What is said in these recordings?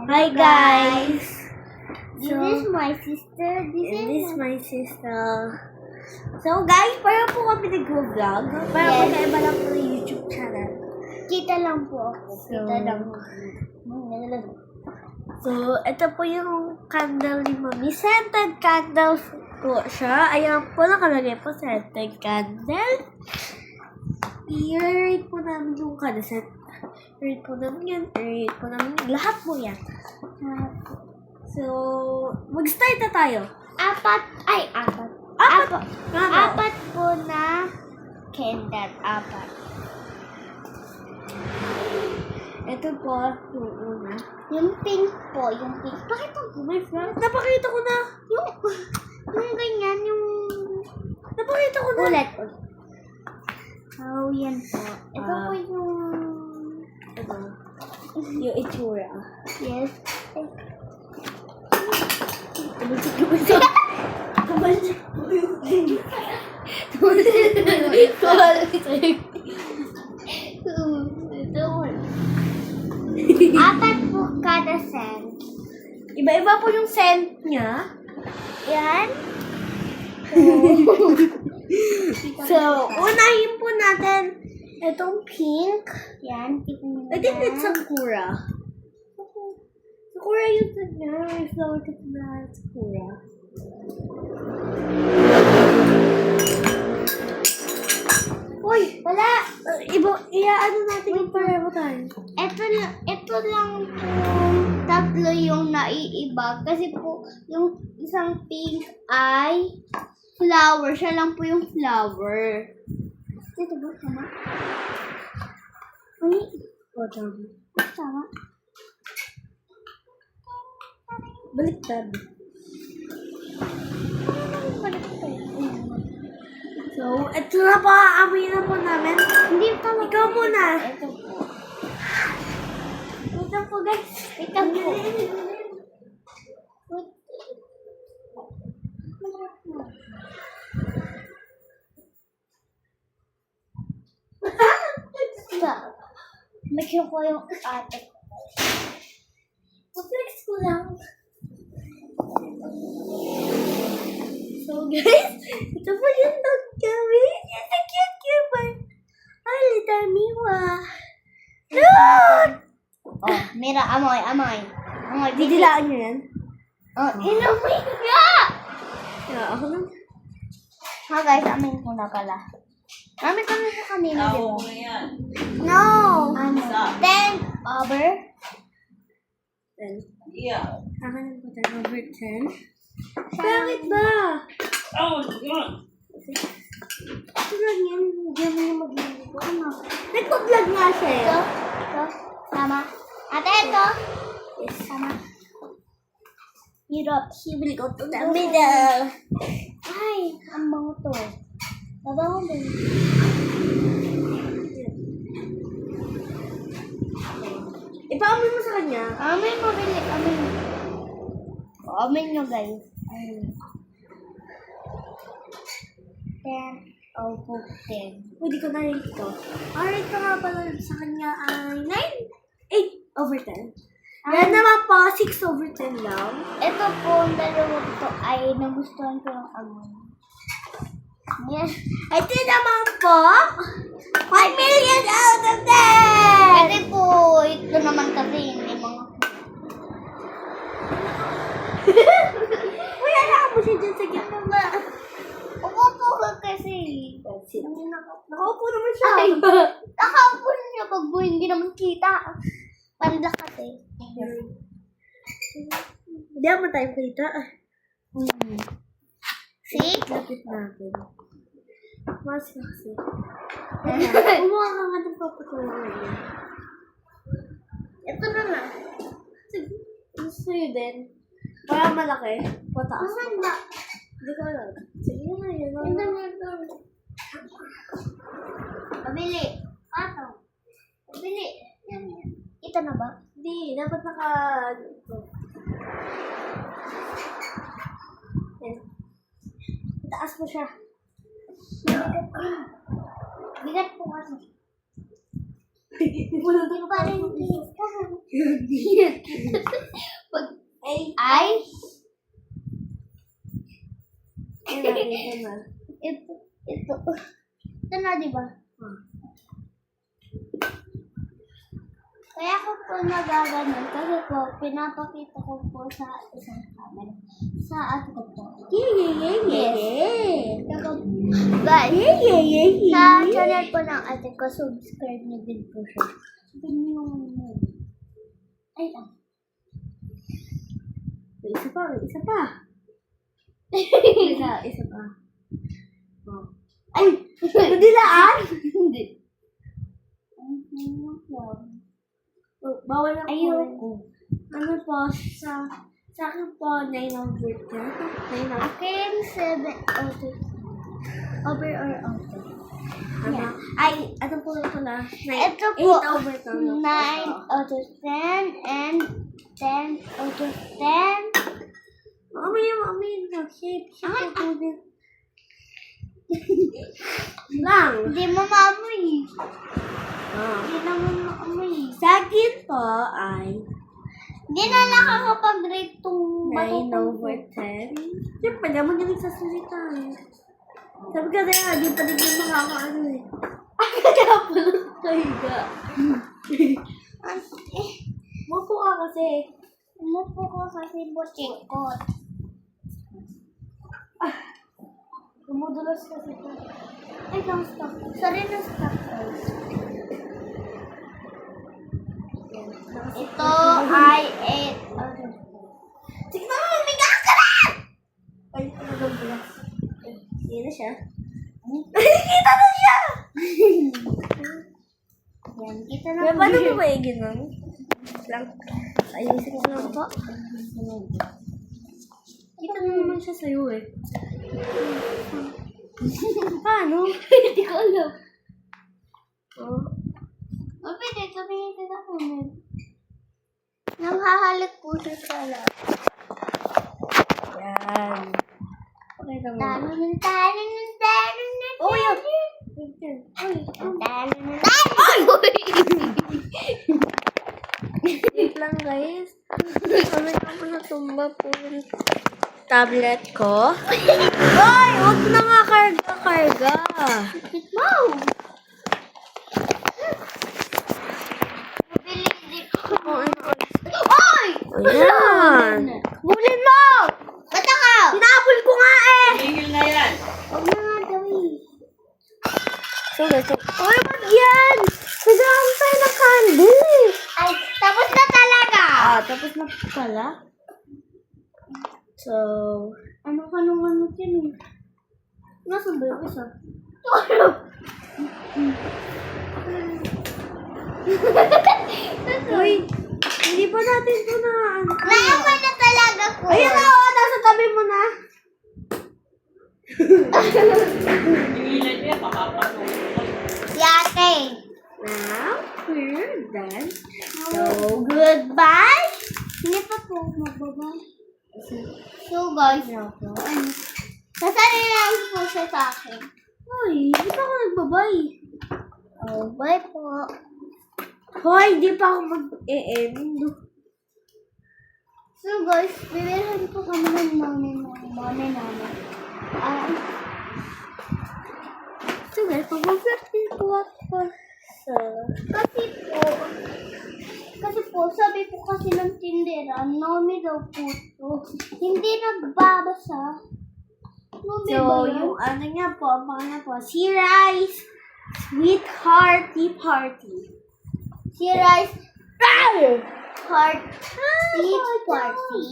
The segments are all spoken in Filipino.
Hi guys! This is my sister. This is my sister. So guys, para po kami nag-vlog. Para Yes. magkaiba lang po yung YouTube channel. Kita lang po ako. Kita lang. So, ito po yung candle ni Mami. Scented candle po siya. Ayan po, nakalagay po scented candle. I-rate po namin yung candle. I-rate po namin yan. I-rate po namin yan. Lahat po yan. So, mag-start na tayo. Apat. Apat po na candle. Apat. Ito po, yung una. Yung pink po. Yung pink. Pakita mo. My friend, napakita ko na. Yung ganyan. Yung Napakita ko na. ulit. Oh, yan po. Ito po yung Ito. Yung itsura. yes. Apat po kada scent. Iba-iba po yung scent niya. Yan. So, unahin po natin itong pink. Yan. I think it's Sakura. Sakura yung scent niya. May flower ka na Sakura. Uy! Wala. Ano natin yung pareho tayo. Ito lang po tatlo yung naiiba. Kasi po, yung isang pink ay flower. Siya lang po yung flower. Ito ba? Tama? Ay, O, tama. tama. Baliktad. So, ito na po. Amoy na po namin. Hindi tama. Ikaw muna. Ito po. Ito po, guys. Ito po. Make ko yung ate ko. Flex ko lang. So, guys, ito po yung dog kami. It's a cute one. Ay, little Miwa. Look! Oh, Mira, amoy. Amoy, Didilaan nyo yan? Oh, inamoy nga! Yeah, ako lang. Ha guys, amin ko na pala. Amin kami sa kanina, di ba? No! Ano? 10 over? Then, Yeah. akin po tayo over 10. Bakit ba? Oh, God. Ito lang yan. Diyan mo yung mag-inig ko. Ano? Nagpa-vlog nga siya eh. Ito? Tama? Ate, ito? Yes. Tama. Hirap. He will go to the middle. Ay, ang bango to. Mabango din. Ipaamoy mo sa kanya. Amin mabili. Amin. Amin nyo guys. Amin. 10 over 10. Pwede ko na rin ito. Alright ka nga pala sa kanya ay 8 over 10. Yan naman po, 6 over 10 lang. Ito po, ang dalawang to ay nagustuhan ko yung amoy. Yes. Ito naman po, 1 million out of 10! Kasi po, ito naman kasi hindi mga... Uy, alam mo siya dyan sa gitna na. Upo po ka kasi. Nakaupo naman siya. Ay, nakaupo niya pag po hindi naman kita. Pandak kasi. Hindi naman tayo kita. See? Lapit natin. Mas kasi. Kumuha ka nga ng papatulong niya. Ito na lang. Sige, gusto yun din. Para malaki. Pataas. Maganda. Hindi ko alam. Sige na yun. Ito na ito. Pabili. Ato. Pabili. Yan yan. Ito na ba? Hindi, dapat naka... Yan. Itaas mo siya. Bigat po kasi. Hindi ko Hindi pa rin kita. na, di ba? Kaya ko po nagaganon kasi po pinapakita ko po sa isang camera. Sa ato ko po. Yeah. Guys, Yeah. sa channel po ng ate ko, subscribe niyo din po siya. Sabihin niyo yung ay lang. Isa pa. Isa pa. Oh. Ay! Nadilaan? Hindi. Oh, bawal na po. Ayoko. Ano po, sa akin po, 9 over 10. 9 over Akin, 7 out of over or out of. Ano? Ay, ano po pala? Ito 8 po, over 10. 9 out of 10 and 10 out of 10. Mami, shape po din. Lang. Hindi mo maamoy. Ah. Hindi naman maamoy. Sa akin po ay Hindi na nakakapag-rate tong 9 over 10. Siyempre, naman yung nagsasalita eh. Sabi ka na, di pa din yung makakaano eh. Kaya pala kahiga. Mupo ka kasi. Umupo ko kasi butikot. Dumudulas kasi ito. Ay, kang stop. Sorry na stop. Ito ay 8 out of 10. Sige na, umiga ka na! Ay, talagang bulas. Sige na siya. Kita na siya! Yan, kita na Kaya po. paano mo ba yung gano'n? Lang. Ayusin ko lang po. Kita na naman siya sa'yo eh. Paano? Hindi ko alam. Oh. Pwede, sabihin ko na kung nang hahalik po siya sa lab. Yan. Okay naman. Tanan. Oh, yun. Wait lang guys. Kami na po natumba po yung tablet ko. Ay, huwag na nga karga. Wow! Oy! Ayan. Bulin mo! Bata ka! Tinapol ko nga eh! Tingil na yan. Huwag na nga gawin. So, Uy, wag yan! Kailangan tayo ng candy! Ay, tapos na talaga! Tapos na pala. So, Ano ka nung ano yun eh? nasan ba yung isa? Uy, hindi pa natin ito na ano. Naaman na talaga ko. Ayun na, nasa tabi mo na. Tingilan niya, makapanood. Yate. Now, we're done. So, goodbye! Hindi pa po magbaba. So guys, sasali lang po siya sa akin. Uy, hindi pa ako nagbabay. Oh, bye po. Hoy, hindi pa ako mag-e-end. So guys, bibilhan po kami ng mami namin. So guys, pag-flirting po ako sa... Kasi po, sabi po kasi ng tindera, Nomi daw po to. Hindi nagbabasa. Nomi So, ba yan? yung ano niya po, ang pangalan po, si Rice Sweethearty Party. Si Rice Heart Seat Party.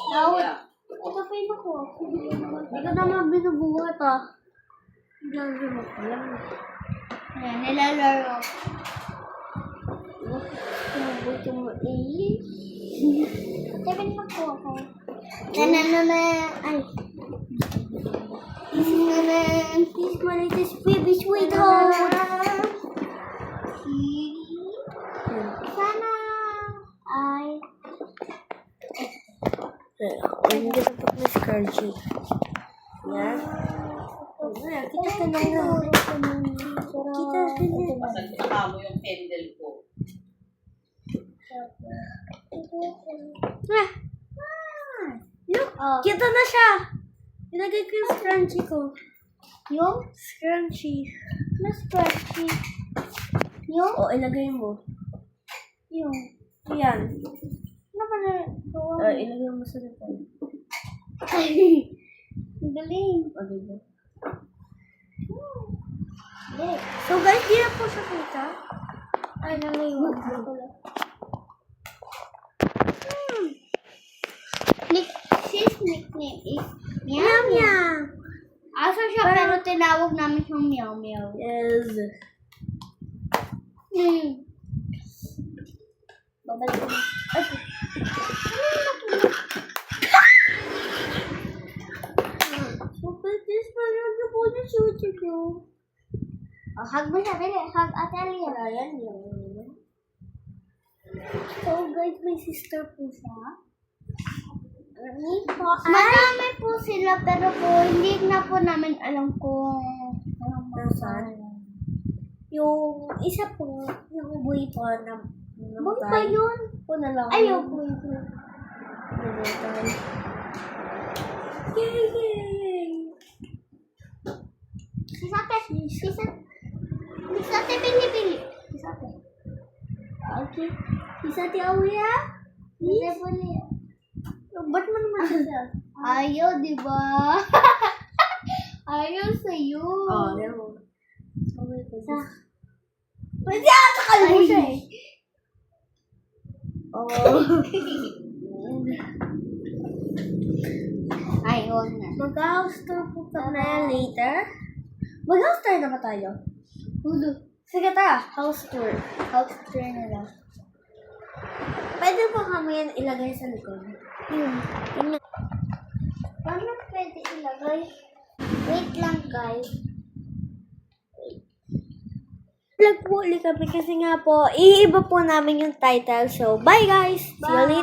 Now, Yeah. ito pa yung ako. Hindi ko naman binubuhat Hindi lang binubuhat ko lang. Ayan, nilalaro. Mabuti mo eh. Sabi na po ako. Nananana. Ay. Please, my latest baby sweetheart. Sana ay Hindi na po Miss Cargy. Yan. Kita ka na lang. Kita ka na. Masagtaka mo yung candle ko. Look, Oh. kita na siya. Ilagay ko yung scrunchie ko. Yung Scrunchy. mas crunchy. Yung, O, ilagay mo. yung. Yan. Ano ba na? Ilagay mo sa likod. Ang galing. O, diba? Okay. So, guys, di na po siya kita. Ay, nalayon. His nickname is Meow Meow. Aso siya pero tinawag namin siyang Meow Meow. Yes. Babalik ko. So, but this one is the one to shoot you. Oh, hug mo siya. Dali, hug Ate Alia. Ayan, yan. So, guys, may sister po siya. Ni po Marami po sila pero po hindi na po namin alam kung anong Nasaan? Yung isa po, yung boy po na Boy pa yun? Po na lang. Ayaw po yun. Namatay. Yay! Si Sate. Si Sate Pili-Pili. Si Sate. Okay. Si Sati Aulia? Hindi po niya. Ba't mo naman siya? Ayaw, di ba? Ayaw sa'yo. Ayaw. Okay, Sa... Pwede ata ka Ay, siya eh. Ay, huwag na. Mag-house tour po kami na later. Mag-house tour na ba tayo? Hulo. Sige ta, house tour. House tour na lang. Pwede po kami yan ilagay sa likod. Paano pwede ilagay? Wait lang, guys. Vlog po ulit kami kasi nga po, iiba po namin yung title. So, bye guys! See you later!